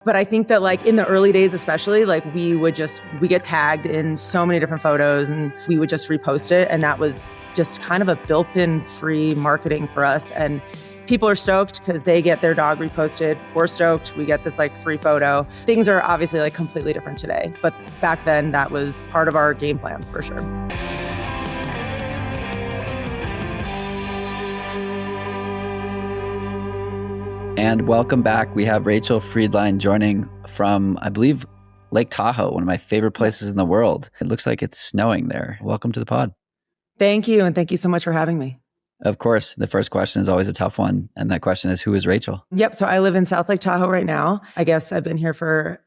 But I think that like in the early days, especially, like we get tagged in so many different photos and we would just repost it. And that was just kind of a built-in free marketing for us. And people are stoked because they get their dog reposted. We're stoked. We get this like free photo. Things are obviously like completely different today. But back then that was part of our game plan for sure. And welcome back. We have Rachel Friedline joining from, I believe, Lake Tahoe, one of my favorite places in the world. It looks like it's snowing there. Welcome to the pod. Thank you. And thank you so much for having me. Of course, the first question is always a tough one. And that question is, who is Rachel? Yep. So I live in South Lake Tahoe right now. I guess I've been here for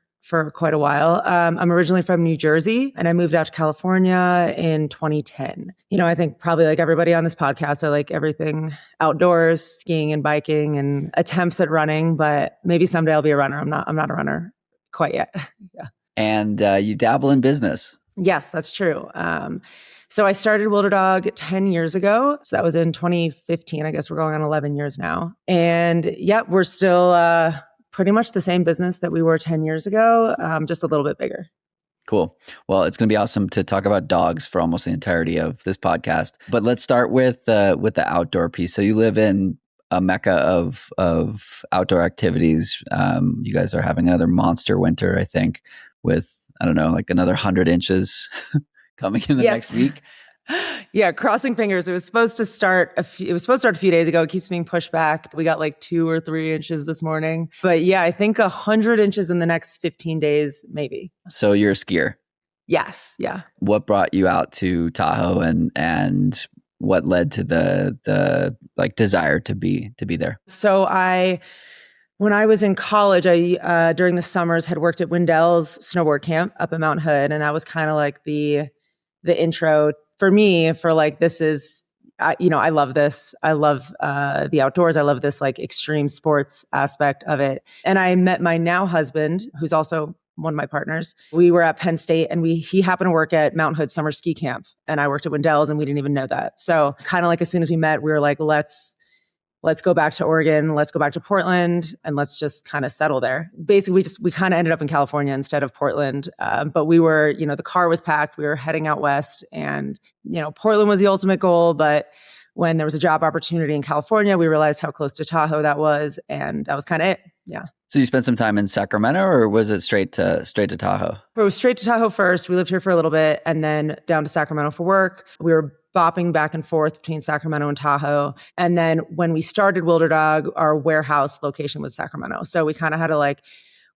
quite a while. I'm originally from New Jersey and I moved out to California in 2010. You know, I think probably like everybody on this podcast, I like everything outdoors, skiing and biking and attempts at running, but maybe someday I'll be a runner. I'm not a runner quite yet. Yeah. And you dabble in business. Yes, that's true. So I started Wilderdog 10 years ago. So that was in 2015. I guess we're going on 11 years now. And yeah, we're still pretty much the same business that we were 10 years ago, just a little bit bigger. Cool. Well, it's going to be awesome to talk about dogs for almost the entirety of this podcast. But let's start with the outdoor piece. So you live in a mecca of outdoor activities. You guys are having another monster winter, I think, with, I don't know, like another 100 inches coming in the next week. Yeah, crossing fingers. It was supposed to start a few days ago. It keeps being pushed back. We got like 2 or 3 inches this morning. But yeah, I think 100 inches in the next 15 days, maybe. So you're a skier? Yes. Yeah. What brought you out to Tahoe and what led to the like desire to be there? So when I was in college, I during the summers had worked at Wendell's snowboard camp up in Mount Hood. And that was kind of like the intro for me for like, this is, I love this. I love the outdoors. I love this like extreme sports aspect of it. And I met my now husband, who's also one of my partners. We were at Penn State and he happened to work at Mount Hood summer ski camp. And I worked at Wendell's and we didn't even know that. So kind of like as soon as we met, we were like, let's go back to Oregon, let's go back to Portland, and let's just kind of settle there. Basically, we kind of ended up in California instead of Portland. But we were, the car was packed. We were heading out west, and Portland was the ultimate goal. But when there was a job opportunity in California, we realized how close to Tahoe that was, and that was kind of it. Yeah. So you spent some time in Sacramento, or was it straight to Tahoe? It was straight to Tahoe first. We lived here for a little bit, and then down to Sacramento for work. We were bopping back and forth between Sacramento and Tahoe. And then when we started Wilderdog, our warehouse location was Sacramento. So we kind of had to like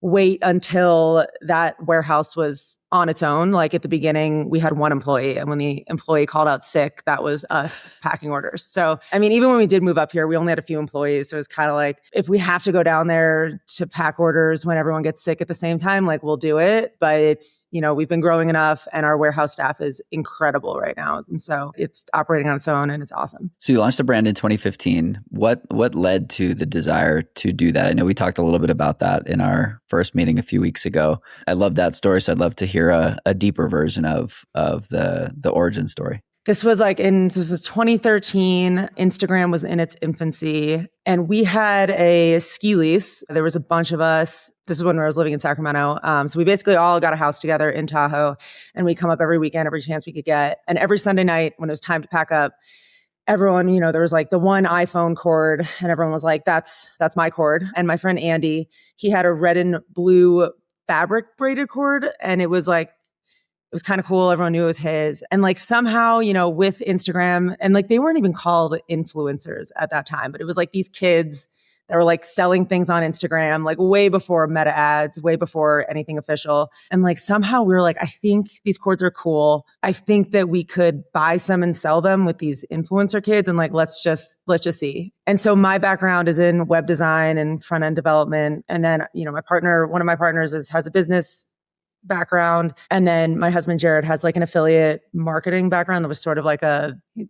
wait until that warehouse was on its own. Like at the beginning, we had one employee. And when the employee called out sick, that was us packing orders. So, I mean, even when we did move up here, we only had a few employees. So it was kind of like, if we have to go down there to pack orders when everyone gets sick at the same time, like we'll do it. But it's, we've been growing enough and our warehouse staff is incredible right now. And so it's operating on its own and it's awesome. So you launched the brand in 2015. What led to the desire to do that? I know we talked a little bit about that in our first meeting a few weeks ago. I love that story. So I'd love to hear a deeper version of the origin story. This was 2013. Instagram was in its infancy and we had a ski lease. There was a bunch of us. This is when I was living in Sacramento. So we basically all got a house together in Tahoe and we come up every weekend, every chance we could get. And every Sunday night when it was time to pack up, everyone, there was like the one iPhone cord and everyone was like, that's my cord. And my friend Andy, he had a red and blue fabric braided cord. And it was kind of cool. Everyone knew it was his. And like somehow, with Instagram and like they weren't even called influencers at that time, but it was like these kids that were like selling things on Instagram, like way before Meta ads, way before anything official. And like somehow we were like, I think these cords are cool. I think that we could buy some and sell them with these influencer kids. And like, let's just see. And so my background is in web design and front end development. And then, one of my partners has a business background. And then my husband, Jared, has like an affiliate marketing background that was sort of like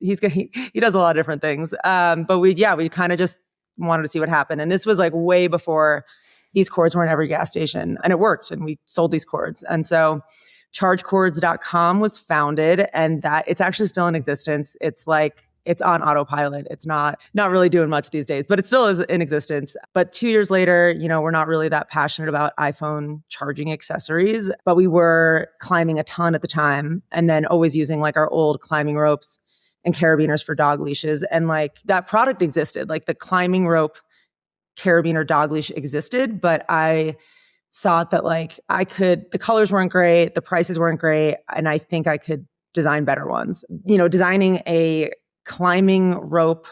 he does a lot of different things. But we kind of just wanted to see what happened. And this was like way before these cords were in every gas station and it worked and we sold these cords. And so chargecords.com was founded and that it's actually still in existence. It's like it's on autopilot. It's not really doing much these days, but it still is in existence. But 2 years later, we're not really that passionate about iPhone charging accessories, but we were climbing a ton at the time, and then always using like our old climbing ropes and carabiners for dog leashes. And like that product existed, like the climbing rope carabiner dog leash existed, but I thought that like the colors weren't great, the prices weren't great, and I think I could design better ones. Designing a climbing rope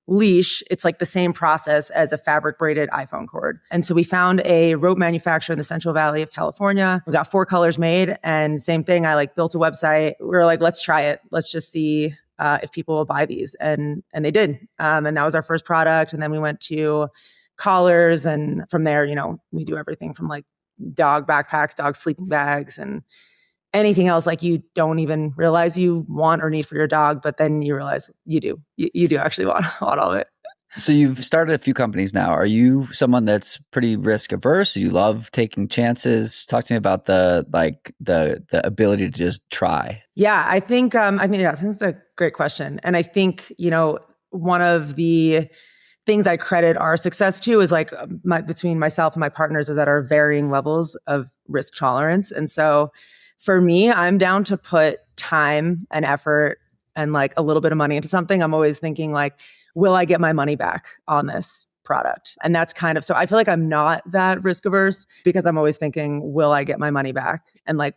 leash, it's like the same process as a fabric braided iPhone cord. And so we found a rope manufacturer in the Central Valley of California. We got 4 colors made, and same thing. I like built a website. We were like, let's try it. Let's just see if people will buy these. And they did. And that was our first product. And then we went to collars. And from there, we do everything from like dog backpacks, dog sleeping bags, and anything else like you don't even realize you want or need for your dog. But then you realize you do. You do actually want all of it. So you've started a few companies now. Are you someone that's pretty risk averse? Do you love taking chances? Talk to me about the ability to just try. Yeah, I think it's a great question. And I think, one of the things I credit our success to is like between myself and my partners is at our varying levels of risk tolerance. And so for me, I'm down to put time and effort and like a little bit of money into something. I'm always thinking like, will I get my money back on this product? And that's so I feel like I'm not that risk averse because I'm always thinking, will I get my money back? And like,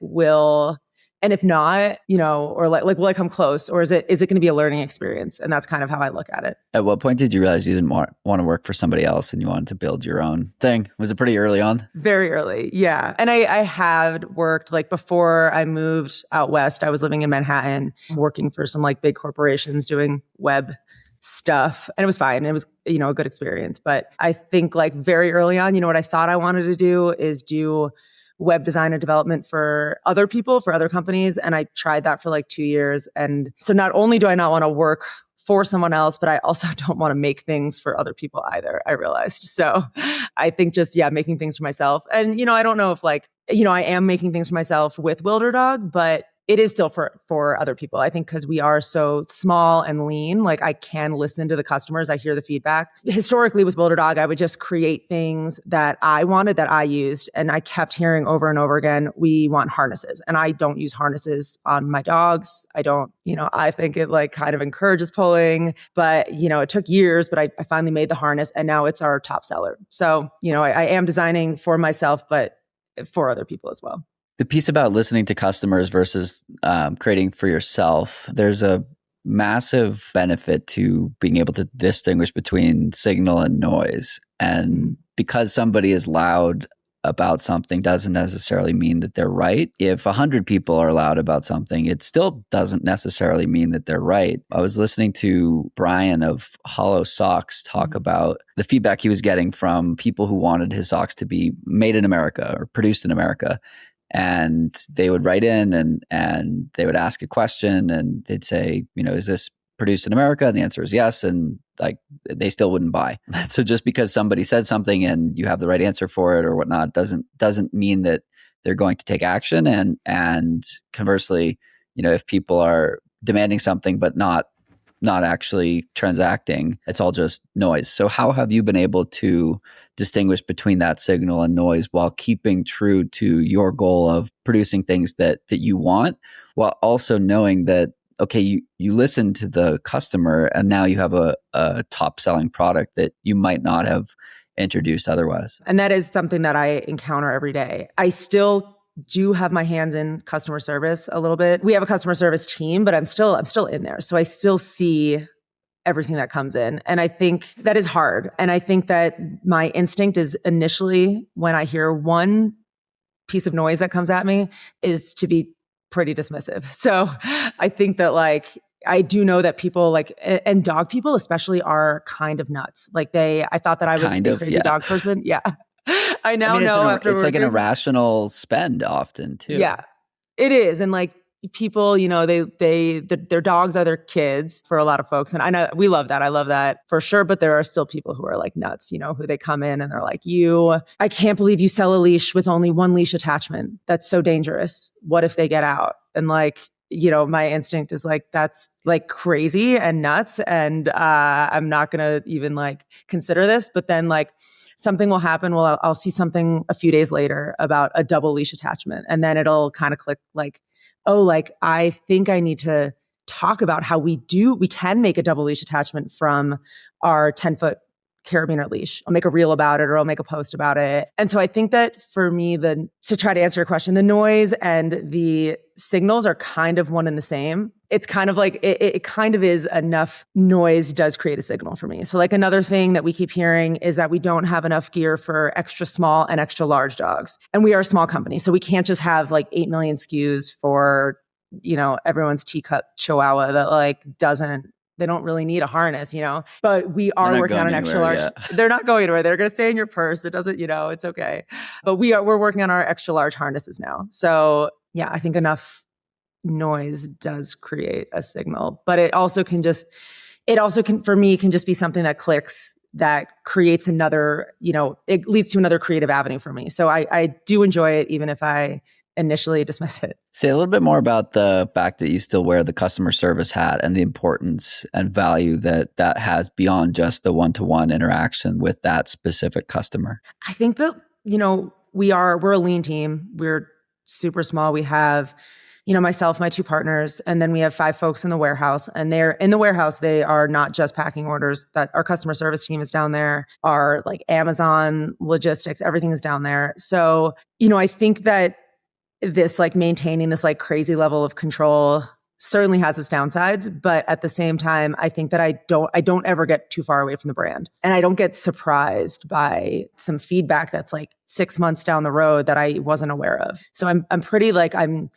and if not, or like will I come close, or is it going to be a learning experience? And that's kind of how I look at it. At what point did you realize you didn't want to work for somebody else and you wanted to build your own thing? Was it pretty early on? Very early. Yeah. And I had worked like before I moved out west, I was living in Manhattan, working for some like big corporations doing web stuff. And it was fine. It was, a good experience. But I think like very early on, what I thought I wanted to do is do web design and development for other people, for other companies. And I tried that for like 2 years. And so not only do I not want to work for someone else, but I also don't want to make things for other people either, I realized. So I think just, making things for myself. And, I don't know if like, I am making things for myself with Wilderdog, but it is still for other people. I think because we are so small and lean, like I can listen to the customers. I hear the feedback. Historically with Wilderdog, I would just create things that I wanted, that I used. And I kept hearing over and over again, we want harnesses. And I don't use harnesses on my dogs. I don't, I think it like kind of encourages pulling, but it took years, but I finally made the harness and now it's our top seller. So, I am designing for myself, but for other people as well. The piece about listening to customers versus creating for yourself, there's a massive benefit to being able to distinguish between signal and noise. And because somebody is loud about something doesn't necessarily mean that they're right. If 100 people are loud about something, it still doesn't necessarily mean that they're right. I was listening to Brian of Hollow Socks talk about the feedback he was getting from people who wanted his socks to be made in America or produced in America. And they would write in and they would ask a question and they'd say, is this produced in America? And the answer is yes. And like they still wouldn't buy. So just because somebody said something and you have the right answer for it or whatnot doesn't mean that they're going to take action. And conversely, if people are demanding something but not actually transacting, it's all just noise. So how have you been able to distinguish between that signal and noise while keeping true to your goal of producing things that you want, while also knowing that, okay, you listen to the customer and now you have a top selling product that you might not have introduced otherwise? And that is something that I encounter every day. I still do have my hands in customer service a little bit. We have a customer service team, but I'm still in there. So I still see everything that comes in. And I think that is hard. And I think that my instinct is initially when I hear one piece of noise that comes at me is to be pretty dismissive. So I think that like, I do know that people like, and dog people especially are kind of nuts. Like I thought that I was a crazy dog person. Yeah. I now know after it's like an irrational spend often too. Yeah, it is. And like people, their dogs are their kids for a lot of folks. And I know we love that. I love that for sure. But there are still people who are like nuts, who they come in and they're like, I can't believe you sell a leash with only one leash attachment. That's so dangerous. What if they get out? And like, my instinct is like, that's like crazy and nuts. And I'm not going to even like consider this. But then like something will happen. Well, I'll see something a few days later about a double leash attachment. And then it'll kind of click like, oh, like I think I need to talk about how we can make a double leash attachment from our 10-foot carabiner leash. I'll make a reel about it, or I'll make a post about it. And so I think that for me, to try to answer your question, the noise and the signals are kind of one and the same. It's kind of like, it kind of is enough noise does create a signal for me. So like another thing that we keep hearing is that we don't have enough gear for extra small and extra large dogs. And we are a small company, so we can't just have like 8 million SKUs for, everyone's teacup chihuahua that like they don't really need a harness, but we are working on an extra large. Yet. They're not going anywhere. They're going to stay in your purse. It doesn't, it's okay. But we're working on our extra large harnesses now. So yeah, I think enough noise does create a signal, but it also can for me can just be something that clicks, that creates another, it leads to another creative avenue for me. So I do enjoy it, even if I initially dismiss it. Say a little bit more about the fact that you still wear the customer service hat and the importance and value that has beyond just the one-to-one interaction with that specific customer. I think that, we're a lean team. We're super small. We have, myself, my 2 partners, and then we have 5 folks in the warehouse. And they're in the warehouse. They are not just packing orders. That our customer service team is down there. Our like Amazon logistics, everything is down there. So, I think that this like maintaining this like crazy level of control certainly has its downsides, but at the same time, I think that I don't ever get too far away from the brand, and I don't get surprised by some feedback that's like 6 months down the road that I wasn't aware of. So I'm pretty like I'm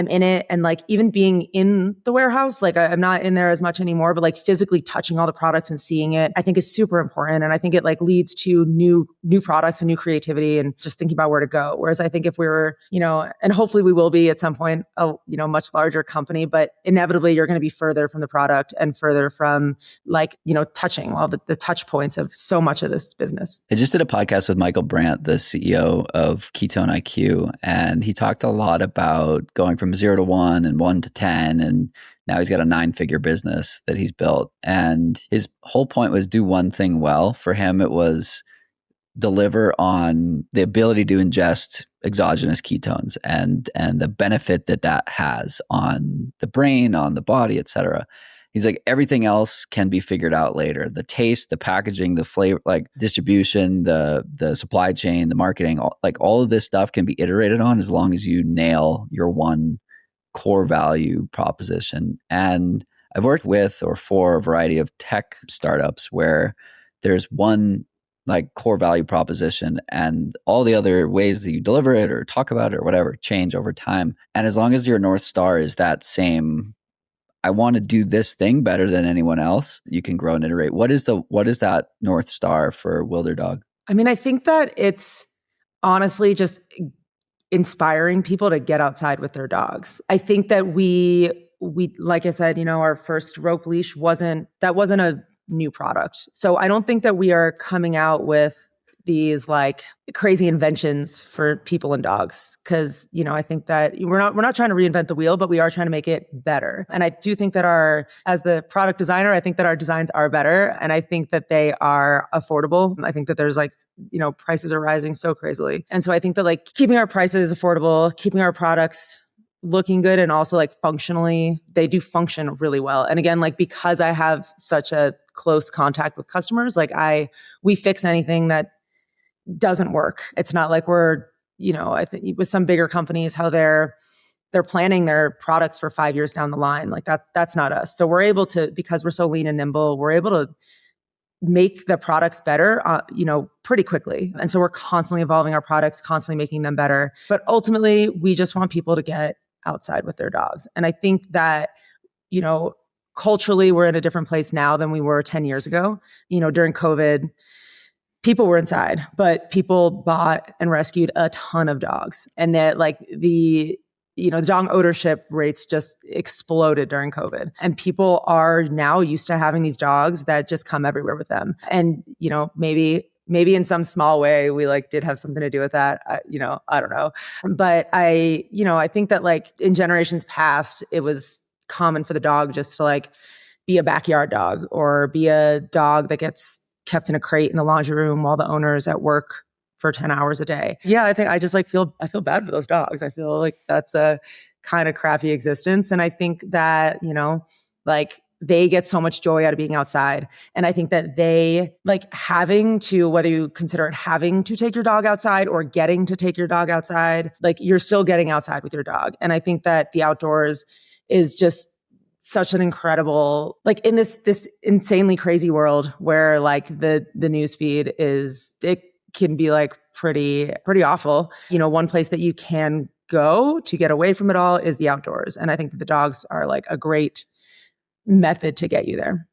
in it, and like even being in the warehouse, like I'm not in there as much anymore, but like physically touching all the products and seeing it, I think is super important. And I think it like leads to new products and new creativity and just thinking about where to go. Whereas I think if we were, and hopefully we will be at some point, a much larger company, but inevitably you're going to be further from the product and further from like, touching all the touch points of so much of this business. I just did a podcast with Michael Brandt, the CEO of Ketone IQ, and he talked a lot about going from 0 to 1 and 1 to 10. And now he's got a 9-figure business that he's built. And his whole point was do one thing well. For him, it was deliver on the ability to ingest exogenous ketones and the benefit that has on the brain, on the body, et cetera. He's like, everything else can be figured out later. The taste, the packaging, the flavor, like distribution, the supply chain, the marketing, all of this stuff can be iterated on as long as you nail your one core value proposition. And I've worked with or for a variety of tech startups where there's one like core value proposition, and all the other ways that you deliver it or talk about it or whatever change over time. And as long as your North Star is that same, I want to do this thing better than anyone else, you can grow and iterate. What is that North Star for Wilderdog? I mean, I think that it's honestly just inspiring people to get outside with their dogs. I think that we like I said, our first rope leash wasn't a new product. So I don't think that we are coming out with these like crazy inventions for people and dogs. Cause, I think that we're not trying to reinvent the wheel, but we are trying to make it better. And I do think that as the product designer, I think that our designs are better. And I think that they are affordable. I think that there's like, prices are rising so crazily. And so I think that like keeping our prices affordable, keeping our products looking good, and also like functionally, they do function really well. And again, like because I have such a close contact with customers, like we fix anything that doesn't work. It's not like we're, I think with some bigger companies, how they're planning their products for 5 years down the line. Like that's not us. So we're able to, because we're so lean and nimble, we're able to make the products better, pretty quickly. And so we're constantly evolving our products, constantly making them better. But ultimately, we just want people to get outside with their dogs. And I think that, culturally, we're in a different place now than we were 10 years ago. During COVID, people were inside, but people bought and rescued a ton of dogs. And that like the dog ownership rates just exploded during COVID. And people are now used to having these dogs that just come everywhere with them. And, maybe maybe in some small way, we like did have something to do with that. I don't know. But I think that like in generations past, it was common for the dog just to like be a backyard dog or be a dog that gets kept in a crate in the laundry room while the owner is at work for 10 hours a day. Yeah, I think I just like I feel bad for those dogs. I feel like that's a kind of crappy existence. And I think that, like they get so much joy out of being outside. And I think that they like having to, whether you consider it having to take your dog outside or getting to take your dog outside, like you're still getting outside with your dog. And I think that the outdoors is just such an incredible, like in this insanely crazy world where like the news feed it can be like pretty awful. One place that you can go to get away from it all is the outdoors. And I think that the dogs are like a great method to get you there.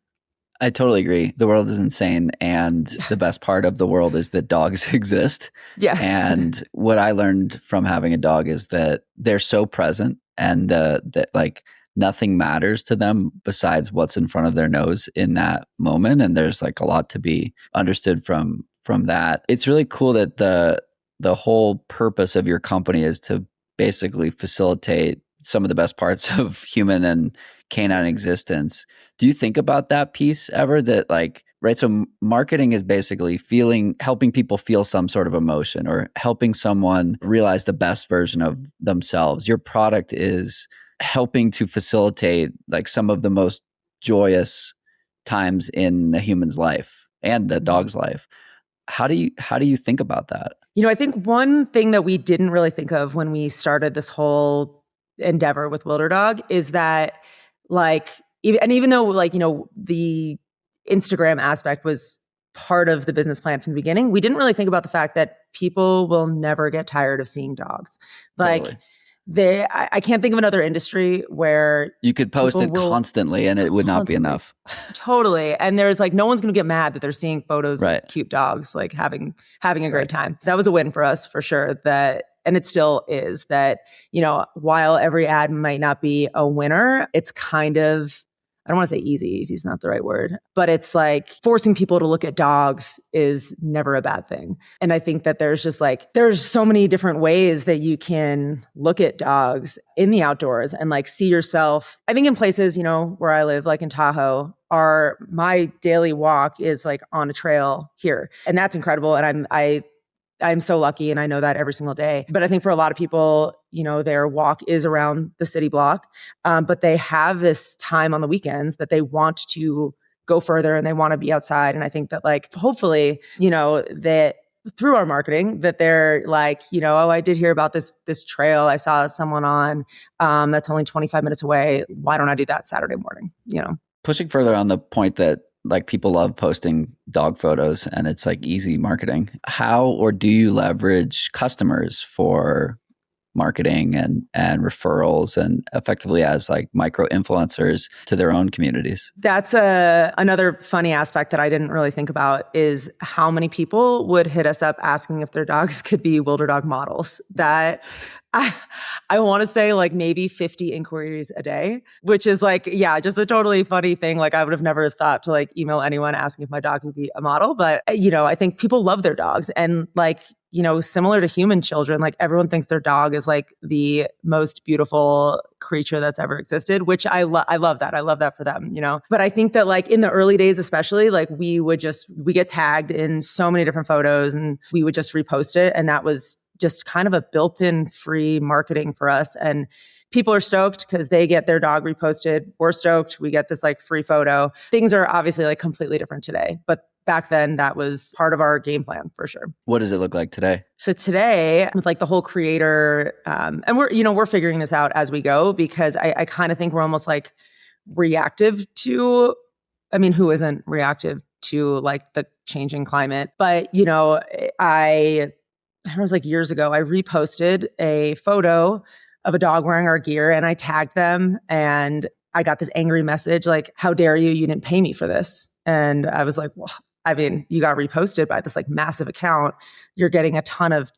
I totally agree. The world is insane. And the best part of the world is that dogs exist. Yes. And what I learned from having a dog is that they're so present and that like nothing matters to them besides what's in front of their nose in that moment. And there's like a lot to be understood from that. It's really cool that the whole purpose of your company is to basically facilitate some of the best parts of human and canine existence. Do you think about that piece ever? That like, right? So marketing is basically helping people feel some sort of emotion or helping someone realize the best version of themselves. Your product is helping to facilitate like some of the most joyous times in a human's life and the dog's life. How do you think about that? I think one thing that we didn't really think of when we started this whole endeavor with Wilderdog is that like, even though like, the Instagram aspect was part of the business plan from the beginning, we didn't really think about the fact that people will never get tired of seeing dogs. Like Totally. I can't think of another industry where you could post it constantly and it would not be enough. Totally. And there's like, no one's going to get mad that they're seeing photos right. of cute dogs, like having a great time. That was a win for us for sure. And it still is that, while every ad might not be a winner, it's kind of, I don't want to say easy. Easy is not the right word, but it's like forcing people to look at dogs is never a bad thing. And I think that there's so many different ways that you can look at dogs in the outdoors and like see yourself. I think in places, where I live, like in Tahoe, my daily walk is like on a trail here. And that's incredible. And I'm so lucky and I know that every single day. But I think for a lot of people, their walk is around the city block. But they have this time on the weekends that they want to go further and they want to be outside. And I think that like, hopefully, that through our marketing that they're like, oh, I did hear about this trail I saw someone on that's only 25 minutes away. Why don't I do that Saturday morning? Pushing further on the point that like people love posting dog photos and it's like easy marketing. How or do you leverage customers for marketing and referrals and effectively as like micro influencers to their own communities? That's another funny aspect that I didn't really think about is how many people would hit us up asking if their dogs could be Wilderdog models. That I want to say like maybe 50 inquiries a day, which is like, yeah, just a totally funny thing. Like I would have never thought to like email anyone asking if my dog could be a model. But, I think people love their dogs and like, similar to human children, like everyone thinks their dog is like the most beautiful creature that's ever existed, which I love that. I love that for them, But I think that like in the early days, especially like we get tagged in so many different photos and we would just repost it. And that was just kind of a built-in free marketing for us. And people are stoked because they get their dog reposted. We're stoked. We get this like free photo. Things are obviously like completely different today. But back then that was part of our game plan for sure. What does it look like today? So today with like the whole creator, and we're figuring this out as we go because I kind of think we're almost like reactive to, who isn't reactive to like the changing climate? But, I was like years ago, I reposted a photo of a dog wearing our gear and I tagged them and I got this angry message like, how dare you? You didn't pay me for this. And I was like, well, you got reposted by this like massive account. You're getting a ton of,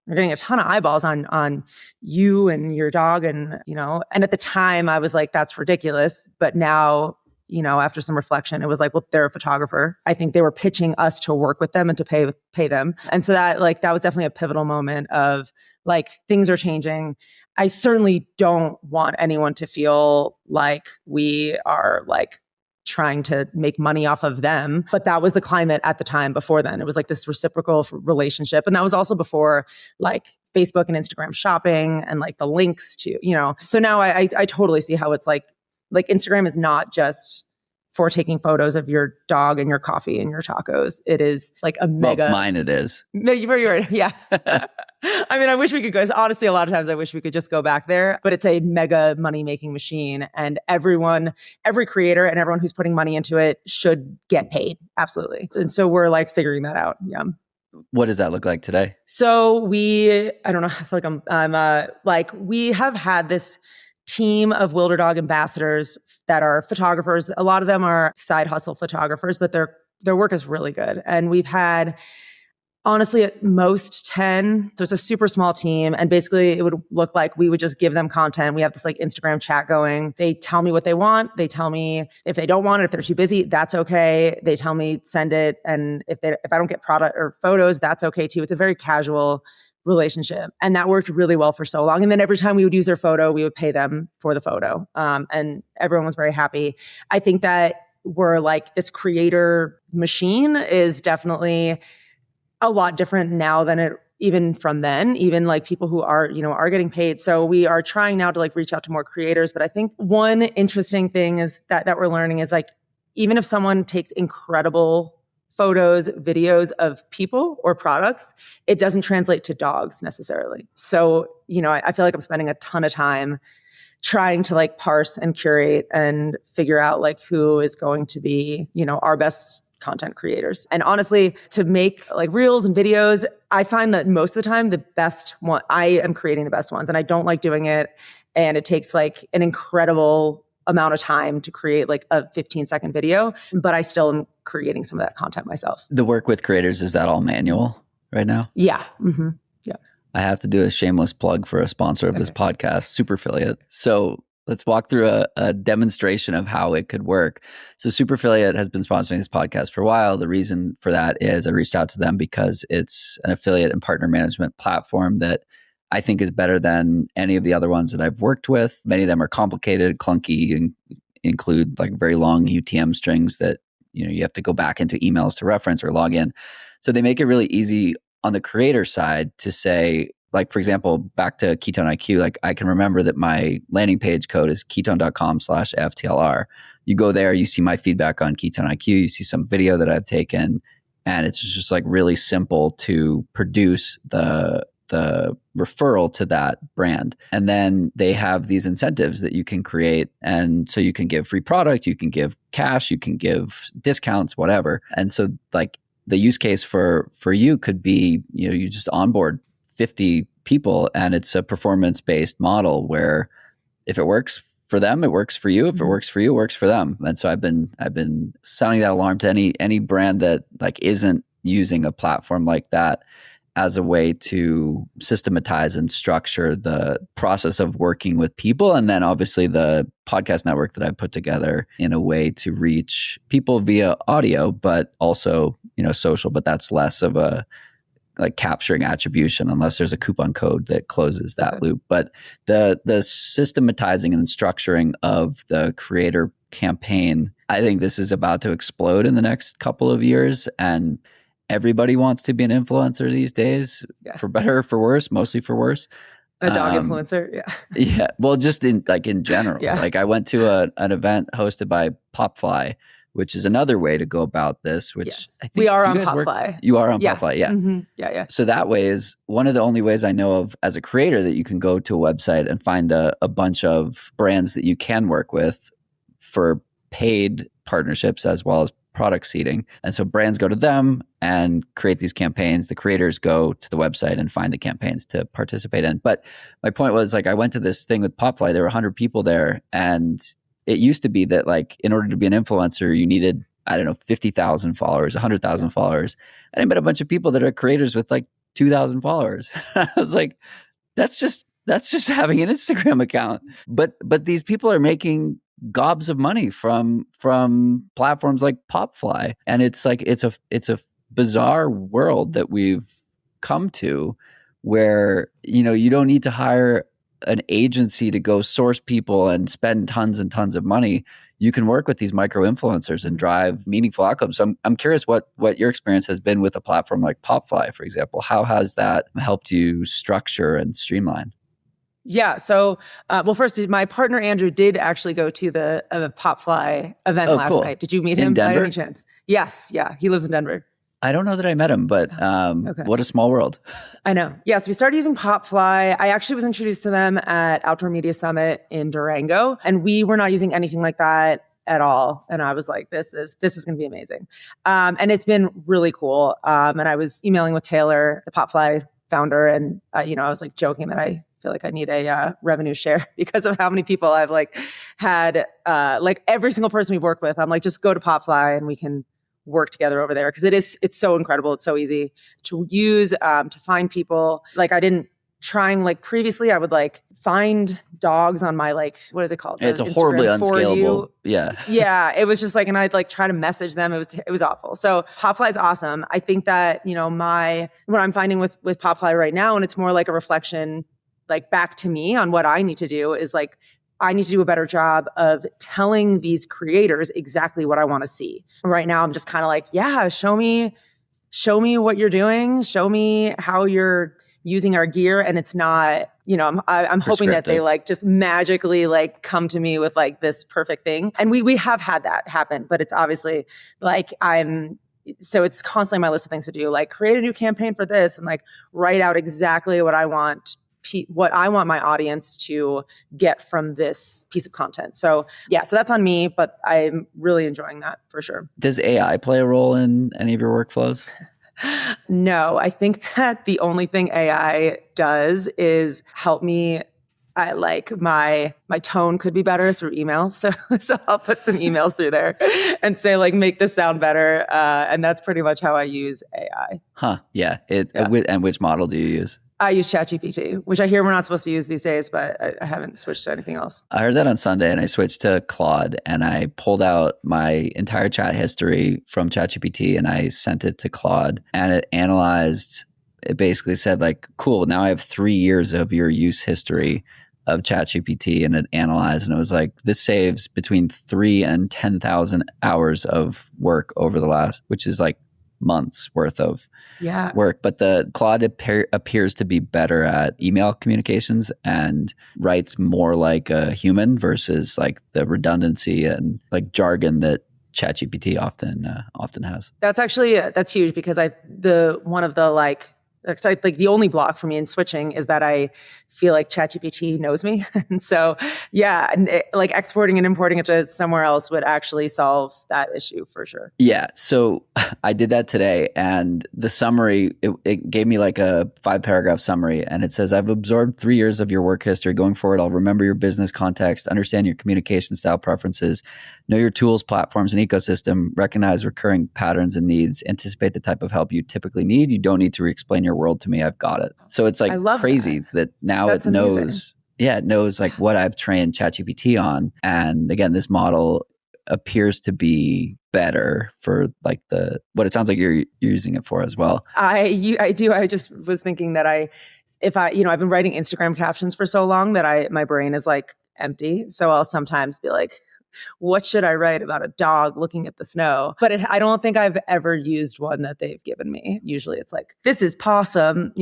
eyeballs on you and your dog. And, and at the time I was like, that's ridiculous. But now after some reflection, it was like, well, they're a photographer. I think they were pitching us to work with them and to pay them. And so that was definitely a pivotal moment of like, things are changing. I certainly don't want anyone to feel like we are like trying to make money off of them. But that was the climate at the time before then. It was like this reciprocal relationship. And that was also before like Facebook and Instagram shopping and like the links to, so now I totally see how it's like Instagram is not just for taking photos of your dog and your coffee and your tacos. It is like a mega. Well, mine it is. You're right. Yeah. I mean, I wish we could go. Honestly, a lot of times I wish we could just go back there, but it's a mega money-making machine, and every creator and everyone who's putting money into it should get paid. Absolutely. And so we're like figuring that out. Yeah. What does that look like today? So I don't know. I feel like we have had this team of Wilderdog ambassadors that are photographers. A lot of them are side hustle photographers, but their work is really good. And we've had, honestly, at most 10. So it's a super small team. And basically it would look like we would just give them content. We have this like Instagram chat going. They tell me what they want. They tell me if they don't want it, if they're too busy, that's okay. They tell me send it. And if I don't get product or photos, that's okay too. It's a very casual relationship. And that worked really well for so long. And then every time we would use their photo, we would pay them for the photo. And everyone was very happy. I think that we're like, this creator machine is definitely a lot different now than it even from then, even like people who are getting paid. So we are trying now to like reach out to more creators. But I think one interesting thing is that we're learning is like, even if someone takes incredible photos, videos of people or products, it doesn't translate to dogs necessarily. So, I feel like I'm spending a ton of time trying to like parse and curate and figure out like who is going to be, our best content creators. And honestly, to make like reels and videos, I find that most of the time I am creating the best ones, and I don't like doing it. And it takes like an incredible amount of time to create like a 15-second video, but I still am creating some of that content myself. The work with creators, is that all manual right now? Yeah. Mm-hmm. Yeah. I have to do a shameless plug for a sponsor of this podcast, Superfiliate. So let's walk through a demonstration of how it could work. So Superfiliate has been sponsoring this podcast for a while. The reason for that is I reached out to them because it's an affiliate and partner management platform that I think is better than any of the other ones that I've worked with. Many of them are complicated, clunky, and include like very long UTM strings that you have to go back into emails to reference or log in. So they make it really easy on the creator side to say, like, for example, back to Ketone IQ, like I can remember that my landing page code is ketone.com/FTLR. You go there, you see my feedback on Ketone IQ, you see some video that I've taken, and it's just like really simple to produce the referral to that brand. And then they have these incentives that you can create. And so you can give free product, you can give cash, you can give discounts, whatever. And so like the use case for you could be, you just onboard 50 people and it's a performance-based model where if it works for them, it works for you. If it works for you, it works for them. And so I've been sounding that alarm to any brand that like isn't using a platform like that as a way to systematize and structure the process of working with people. And then obviously the podcast network that I've put together in a way to reach people via audio, but also, social, but that's less of a like capturing attribution unless there's a coupon code that closes that loop. But the systematizing and structuring of the creator campaign, I think this is about to explode in the next couple of years. And everybody wants to be an influencer these days, for better or for worse, mostly for worse. A dog influencer, yeah. Yeah, well, just in general. Yeah. Like I went to an event hosted by PopFly, which is another way to go about this, which I think we are on PopFly. You are on PopFly, yeah. Mm-hmm. Yeah. So that way is one of the only ways I know of as a creator that you can go to a website and find a bunch of brands that you can work with for paid partnerships as well as product seeding. And so brands go to them and create these campaigns. The creators go to the website and find the campaigns to participate in. But my point was like, I went to this thing with PopFly, there were 100 people there. And it used to be that like, in order to be an influencer, you needed, 50,000 followers, 100,000 followers. And I met a bunch of people that are creators with like 2,000 followers. I was like, that's just having an Instagram account. But these people are making gobs of money from platforms like PopFly. And it's like it's a bizarre world that we've come to where, you know, you don't need to hire an agency to go source people and spend tons and tons of money. You can work with these micro influencers and drive meaningful outcomes. So I'm curious what your experience has been with a platform like PopFly, for example. How has that helped you structure and streamline? Yeah. So, well, first, my partner Andrew did actually go to the PopFly event last cool. night. Did you meet In him Denver? by any chance? Yes. Yeah. He lives in Denver. I don't know that I met him, but Okay. What a small world. I know. Yeah. So we started using PopFly. I actually was introduced to them at Outdoor Media Summit in Durango, and we were not using anything like that at all. And I was like, this is going to be amazing. And it's been really cool. And I was emailing with Taylor, the PopFly founder, and I was like joking that I feel like I need a revenue share because of how many people I've like had, like every single person we've worked with. I'm like, just go to PopFly and we can work together over there, because it's so incredible. It's so easy to use, to find people. Like I didn't trying like previously, I would like find dogs on my like, what is it called? It's a Instagram horribly For You. unscalable. Yeah. Yeah. It was just like, and I'd like try to message them. It was awful. So PopFly is awesome. I think that, what I'm finding with PopFly right now, and it's more like a reflection like back to me on what I need to do, is like, I need to do a better job of telling these creators exactly what I want to see. Right now, I'm just kind of like, yeah, show me what you're doing. Show me how you're using our gear. And it's not, I'm hoping that they like just magically like come to me with like this perfect thing. And we have had that happen, but it's obviously like so it's constantly my list of things to do, like create a new campaign for this and like write out exactly what I want my audience to get from this piece of content. So yeah, so that's on me, but I'm really enjoying that for sure. Does AI play a role in any of your workflows? No, I think that the only thing AI does is help me. I like my tone could be better through email. So I'll put some emails through there and say like, make this sound better. And that's pretty much how I use AI. Huh. Yeah. And which model do you use? I use ChatGPT, which I hear we're not supposed to use these days, but I haven't switched to anything else. I heard that on Sunday and I switched to Claude and I pulled out my entire chat history from ChatGPT and I sent it to Claude and it basically said like, cool, now I have 3 years of your use history of ChatGPT, and it analyzed and it was like, this saves between 3 and 10,000 hours of work over the last, which is like months worth of work. But the Claude appears to be better at email communications and writes more like a human versus like the redundancy and like jargon that ChatGPT often has. That's huge, because it's like the only block for me in switching is that I feel like ChatGPT knows me. And so, yeah, like exporting and importing it to somewhere else would actually solve that issue for sure. Yeah. So I did that today, and the summary, it gave me like a 5-paragraph summary, and it says, I've absorbed 3 years of your work history. Going forward, I'll remember your business context, understand your communication style preferences, know your tools, platforms, and ecosystem, recognize recurring patterns and needs, anticipate the type of help you typically need. You don't need to re-explain your world to me. I've got it. So it's like crazy that now it knows. Amazing. Yeah, it knows like what I've trained ChatGPT on. And again, this model appears to be better for like what it sounds like you're using it for as well. I do. I just was thinking that I've been writing Instagram captions for so long that my brain is like empty. So I'll sometimes be like, what should I write about a dog looking at the snow? But I don't think I've ever used one that they've given me. Usually it's like, this is possum,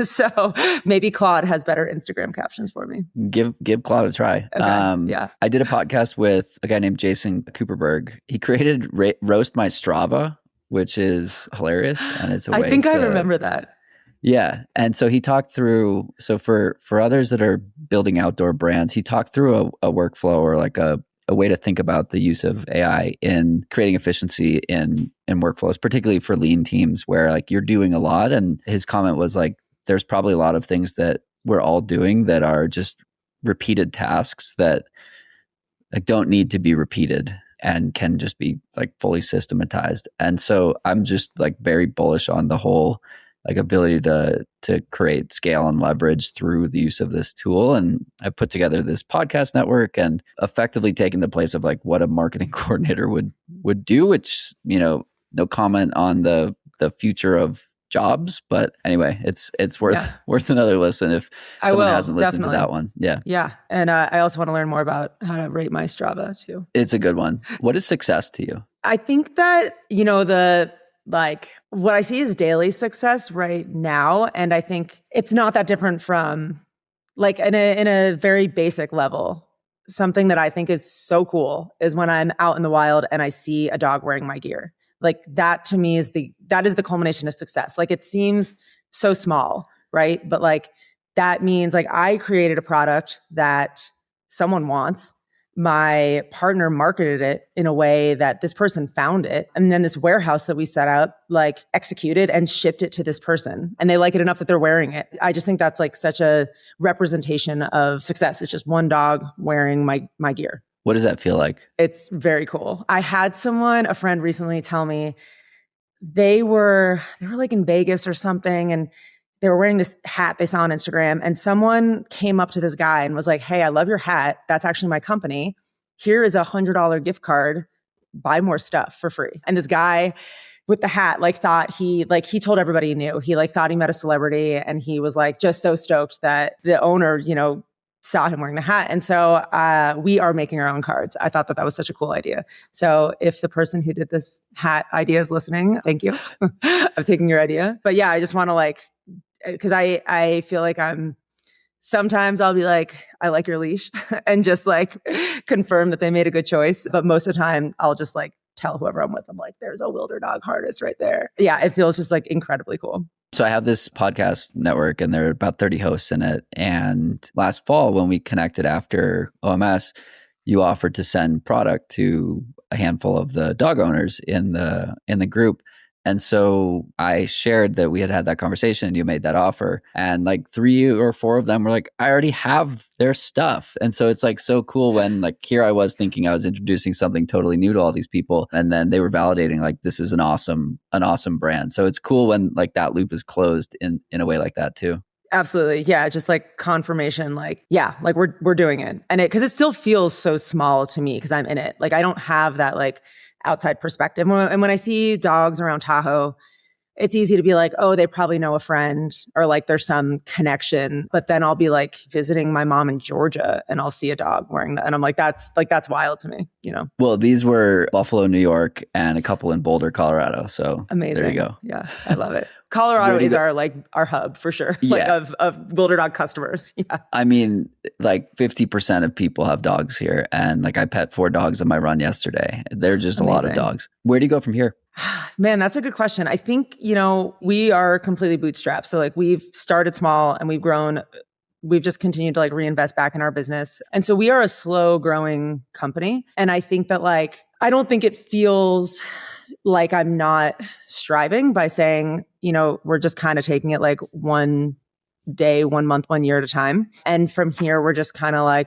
So maybe Claude has better Instagram captions for me. Give Claude a try. Okay. Yeah. I did a podcast with a guy named Jason Cooperberg. He created Roast My Strava, which is hilarious. And it's I think I remember that. Yeah. And so he talked through, for others that are building outdoor brands, he talked through a workflow or like a way to think about the use of AI in creating efficiency in workflows, particularly for lean teams where like you're doing a lot. And his comment was like, there's probably a lot of things that we're all doing that are just repeated tasks that like don't need to be repeated and can just be like fully systematized. And so I'm just like very bullish on the whole like ability to create scale and leverage through the use of this tool. And I've put together this podcast network and effectively taken the place of like what a marketing coordinator would do, which, no comment on the future of jobs. But anyway, it's worth another listen if someone hasn't listened to that one. Yeah. Yeah. And I also want to learn more about how to rate my Strava too. It's a good one. What is success to you? I think that, what I see is daily success right now. And I think it's not that different from like in a very basic level. Something that I think is so cool is when I'm out in the wild and I see a dog wearing my gear. Like that to me is the culmination of success. Like it seems so small, right? But like that means like I created a product that someone wants. My partner marketed it in a way that this person found it. And then this warehouse that we set up, like executed and shipped it to this person. And they like it enough that they're wearing it. I just think that's like such a representation of success. It's just one dog wearing my gear. What does that feel like? It's very cool. I had a friend recently tell me they were like in Vegas or something, and they were wearing this hat they saw on Instagram, and someone came up to this guy and was like, "Hey, I love your hat. That's actually my company. Here is $100 gift card. Buy more stuff for free." And this guy with the hat thought he told everybody he knew. He thought he met a celebrity, and he was like just so stoked that the owner, saw him wearing the hat. And so we are making our own cards. I thought that was such a cool idea. So if the person who did this hat idea is listening, thank you. I'm taking your idea. But yeah, I just want to because I feel like sometimes I'll be like, I like your leash and just confirm that they made a good choice. But most of the time I'll just tell whoever I'm with, I'm like, there's a Wilderdog harness right there. Yeah, it feels just incredibly cool. So I have this podcast network and there are about 30 hosts in it. And last fall when we connected after OMS, you offered to send product to a handful of the dog owners in the group. And so I shared that we had that conversation and you made that offer. And 3 or 4 of them were like, I already have their stuff. And so it's so cool when here I was thinking I was introducing something totally new to all these people. And then they were validating this is an awesome brand. So it's cool when that loop is closed in a way like that too. Absolutely. Yeah. Just confirmation, we're doing it. And because it still feels so small to me because I'm in it. I don't have that outside perspective. And when I see dogs around Tahoe, it's easy to be like, oh, they probably know a friend or there's some connection. But then I'll be visiting my mom in Georgia and I'll see a dog wearing that. And I'm like, that's wild to me, Well, these were Buffalo, New York, and a couple in Boulder, Colorado. So amazing. There you go. Yeah, I love it. Colorado is our hub for sure. Yeah. Of Wilderdog customers. Yeah. I mean, 50% of people have dogs here. And I pet 4 dogs on my run yesterday. They're just amazing. A lot of dogs. Where do you go from here? Man, that's a good question. I think, we are completely bootstrapped. So we've started small and we've grown. We've just continued to reinvest back in our business. And so we are a slow growing company. And I think that I don't think it feels like I'm not striving by saying, we're just kind of taking it one day, 1 month, 1 year at a time. And from here, we're just kind of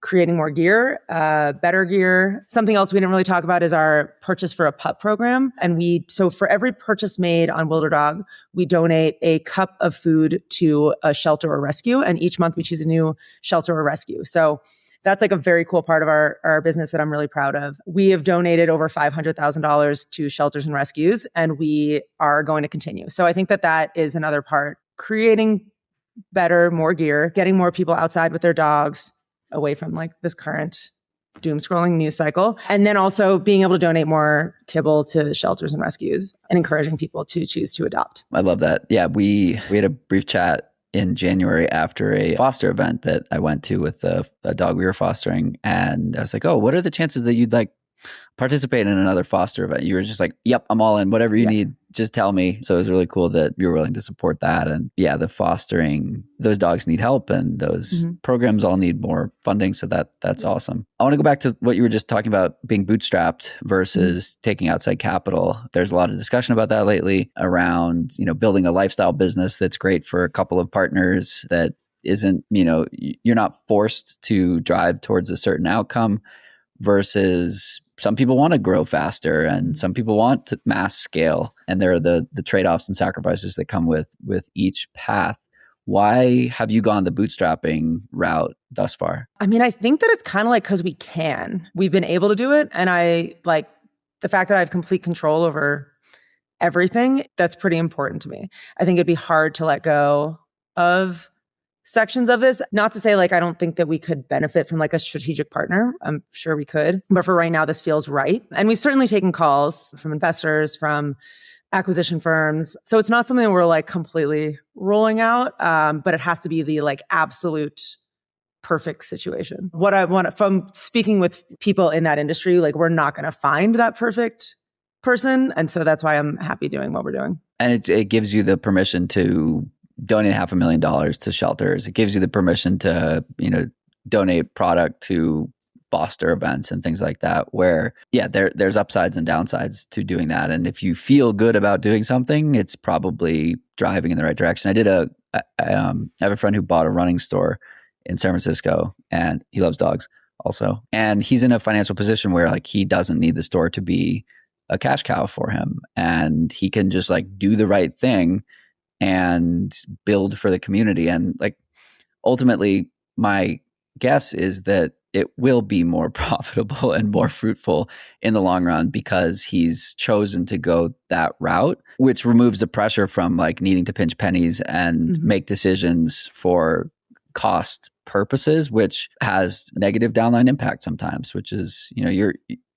creating more gear, better gear. Something else we didn't really talk about is our purchase for a pup program. And so for every purchase made on Wilderdog, we donate a cup of food to a shelter or rescue. And each month we choose a new shelter or rescue. So that's a very cool part of our business that I'm really proud of. We have donated over $500,000 to shelters and rescues, and we are going to continue. So I think that is another part, creating better, more gear, getting more people outside with their dogs, away from this current doom scrolling news cycle. And then also being able to donate more kibble to shelters and rescues and encouraging people to choose to adopt. I love that. Yeah, we had a brief chat in January after a foster event that I went to with a dog we were fostering. And I was like, oh, what are the chances that you'd participate in another foster event? You were just like, yep, I'm all in. Whatever you need, just tell me. So it was really cool that you were willing to support that. And yeah, the fostering, those dogs need help and those programs all need more funding. So that's awesome. I want to go back to what you were just talking about, being bootstrapped versus taking outside capital. There's a lot of discussion about that lately around, building a lifestyle business that's great for a couple of partners that isn't, you're not forced to drive towards a certain outcome versus some people want to grow faster and some people want to mass scale. And there are the trade-offs and sacrifices that come with each path. Why have you gone the bootstrapping route thus far? I mean, I think that it's kind of like because we can. We've been able to do it. And I like the fact that I have complete control over everything. That's pretty important to me. I think it'd be hard to let go of sections of this. Not to say like I don't think that we could benefit from like a strategic partner. I'm sure we could. But for right now, this feels right. And we've certainly taken calls from investors, from acquisition firms. So it's not something we're like completely rolling out, but it has to be the like absolute perfect situation. What I want from speaking with people in that industry, like we're not going to find that perfect person. And so that's why I'm happy doing what we're doing. And it gives you the permission to donate $500,000 to shelters. It gives you the permission to, donate product to foster events and things like that, where, there's upsides and downsides to doing that. And if you feel good about doing something, it's probably driving in the right direction. I have a friend who bought a running store in San Francisco, and he loves dogs also. And he's in a financial position where like he doesn't need the store to be a cash cow for him. And he can just like do the right thing and build for the community. And like ultimately, my guess is that it will be more profitable and more fruitful in the long run because he's chosen to go that route, which removes the pressure from like needing to pinch pennies and make decisions for cost purposes, which has negative downline impact sometimes, which is,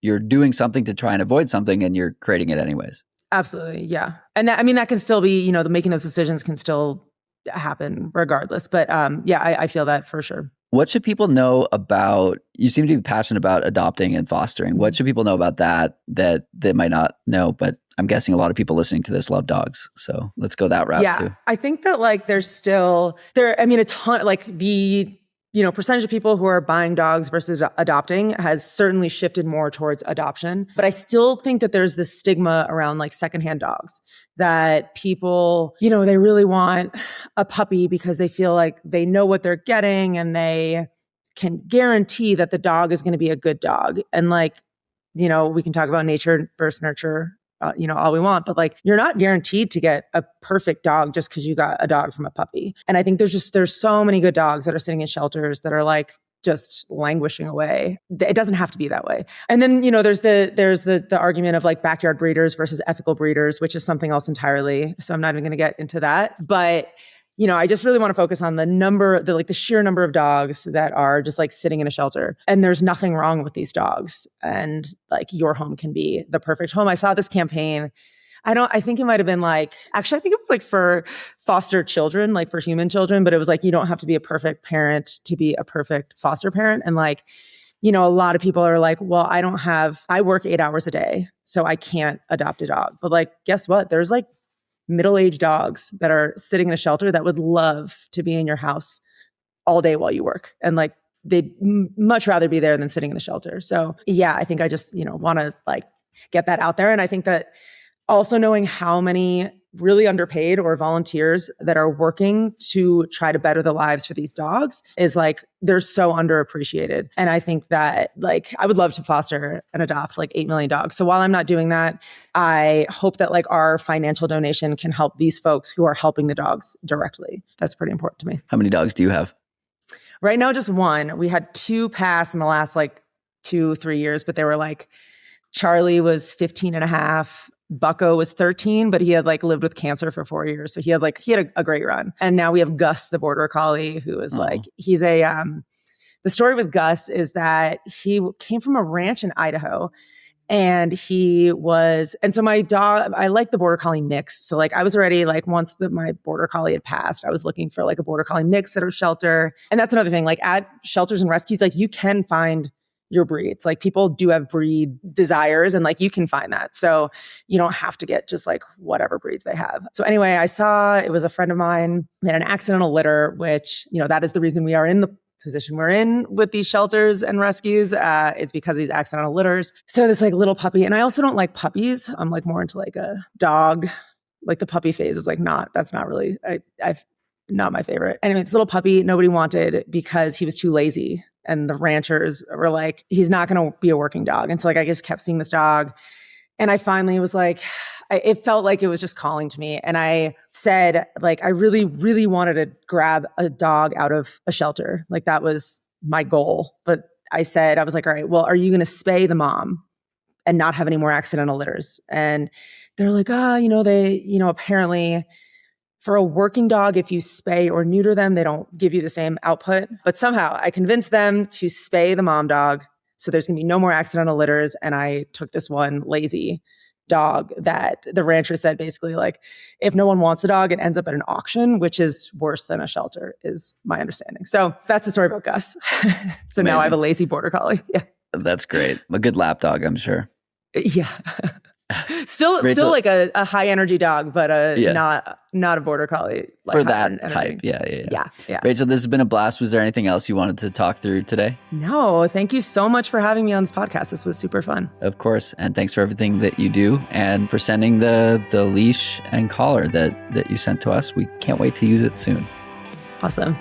you're doing something to try and avoid something and you're creating it anyways. Absolutely. Yeah. And that can still be, making those decisions can still happen regardless. But I feel that for sure. What should people know about, you seem to be passionate about adopting and fostering. What should people know about that they might not know? But I'm guessing a lot of people listening to this love dogs. So let's go that route too. I think that like there's still, a ton, like the, percentage of people who are buying dogs versus adopting has certainly shifted more towards adoption. But I still think that there's this stigma around like secondhand dogs that people, they really want a puppy because they feel like they know what they're getting and they can guarantee that the dog is going to be a good dog. And like, we can talk about nature versus nurture all we want, but like, you're not guaranteed to get a perfect dog just because you got a dog from a puppy. And I think there's so many good dogs that are sitting in shelters that are like just languishing away. It doesn't have to be that way. And then, there's the argument of like backyard breeders versus ethical breeders, which is something else entirely. So I'm not even going to get into that, but I just really want to focus on the sheer number of dogs that are just like sitting in a shelter. And there's nothing wrong with these dogs. And like your home can be the perfect home. I saw this campaign. I think it might've been like, actually, I think it was like for foster children, like for human children, but it was like, you don't have to be a perfect parent to be a perfect foster parent. And like, a lot of people are like, well, I work 8 hours a day, so I can't adopt a dog. But like, guess what? There's like middle-aged dogs that are sitting in a shelter that would love to be in your house all day while you work. And like, they'd much rather be there than sitting in the shelter. So I think I just, want to like get that out there. And I think that also knowing how many really underpaid or volunteers that are working to try to better the lives for these dogs is like, they're so underappreciated. And I think that like, I would love to foster and adopt like 8 million dogs. So while I'm not doing that, I hope that like our financial donation can help these folks who are helping the dogs directly. That's pretty important to me. How many dogs do you have? Right now, just one. We had 2 pass in the last like 2-3 years, but they were like, Charlie was 15 and a half. Bucko was 13, but he had like lived with cancer for 4 years. So he had a great run. And now we have Gus, the border collie, who is like, he's the story with Gus is that he came from a ranch in Idaho and so my dog, I like the border collie mix. So like I was already like, once my border collie had passed, I was looking for like a border collie mix at a shelter. And that's another thing, like at shelters and rescues, like you can find your breeds. Like people do have breed desires and like you can find that. So you don't have to get just like whatever breeds they have. So anyway, I saw, it was a friend of mine that had an accidental litter, which, that is the reason we are in the position we're in with these shelters and rescues is because of these accidental litters. So this like little puppy, and I also don't like puppies. I'm like more into like a dog. Like the puppy phase is like that's not really, I've not my favorite. Anyway, this little puppy nobody wanted because he was too lazy And the ranchers were like, he's not going to be a working dog. And so like, I just kept seeing this dog. And I finally was like, it felt like it was just calling to me. And I said, like, I really, really wanted to grab a dog out of a shelter. Like that was my goal. But I said, I was like, all right, well, are you going to spay the mom and not have any more accidental litters? And they're like, apparently for a working dog, if you spay or neuter them, they don't give you the same output. But somehow I convinced them to spay the mom dog. So there's going to be no more accidental litters. And I took this one lazy dog that the rancher said basically like, if no one wants the dog, it ends up at an auction, which is worse than a shelter, is my understanding. So that's the story about Gus. So now I have a lazy border collie. Yeah. That's great. A good lap dog, I'm sure. Yeah. Still like a high energy dog, but not a border collie. Like for that type. Yeah. Rachel, this has been a blast. Was there anything else you wanted to talk through today? No, thank you so much for having me on this podcast. This was super fun. Of course. And thanks for everything that you do and for sending the leash and collar that you sent to us. We can't wait to use it soon. Awesome.